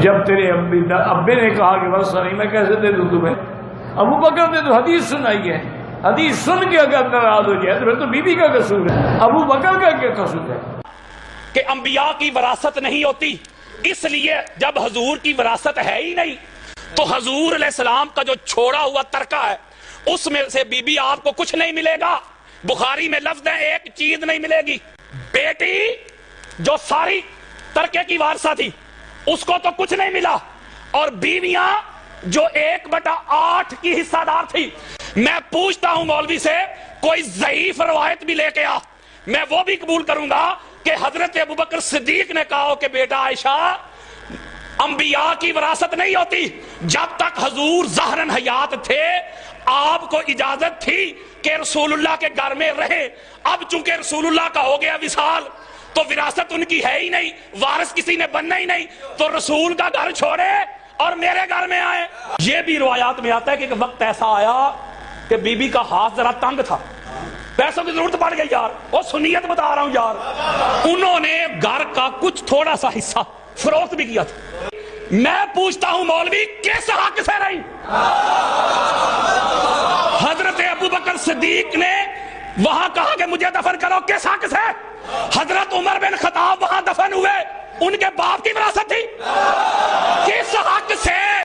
جب تیرے ابے نے کہا کہ ورثہ نہیں، میں کیسے دے دوں تمہیں؟ ابو بکر نے تو حدیث سنائی ہے، حدیث سن کے اگر ناراض ہو جائے تو پھر تو بیوی کا قصور ہے، ابو بکر کا کیا قصور ہے؟ کہ انبیاء کی وراثت نہیں ہوتی، اس لیے جب حضور کی وراثت ہے ہی نہیں تو حضور علیہ السلام کا جو چھوڑا ہوا ترکہ ہے اس میں سے بی بی آپ کو کچھ نہیں ملے گا۔ بخاری میں لفظ ہے ایک چیز نہیں ملے گی۔ بیٹی جو ساری ترکے کی وارثہ تھی اس کو تو کچھ نہیں ملا، اور بیویاں جو 1/8 کی حصہ دار تھی۔ میں پوچھتا ہوں مولوی سے کوئی ضعیف روایت بھی لے کے آ، میں وہ بھی قبول کروں گا کہ حضرت ابوبکر صدیق نے کہا کہ بیٹا عائشہ انبیاء کی وراثت نہیں ہوتی۔ جب تک حضور ظاہراً حیات تھے آپ کو اجازت تھی کہ رسول اللہ کے گھر میں رہے، اب چونکہ رسول اللہ کا ہو گیا وصال تو وراثت ان کی ہے ہی نہیں، وارث کسی نے بننا ہی نہیں، تو رسول کا گھر چھوڑے اور میرے گھر میں آئے۔ یہ بھی روایات میں آتا ہے کہ وقت ایسا آیا کہ بی بی کا ہاتھ ذرا تنگ تھا، پیسوں کی ضرورت پڑ گئی یار، وہ سنیت بتا رہا ہوں یار، انہوں نے گھر کا کچھ تھوڑا سا حصہ فروخت بھی کیا تھا۔ میں پوچھتا ہوں مولوی کس حق سے رہی؟ حضرت ابوبکر صدیق نے وہاں کہا کہ مجھے دفن کرو، کس حق سے؟ حضرت عمر بن خطاب وہاں دفن ہوئے، ان کے باپ کی وراثت تھی، کس حق سے؟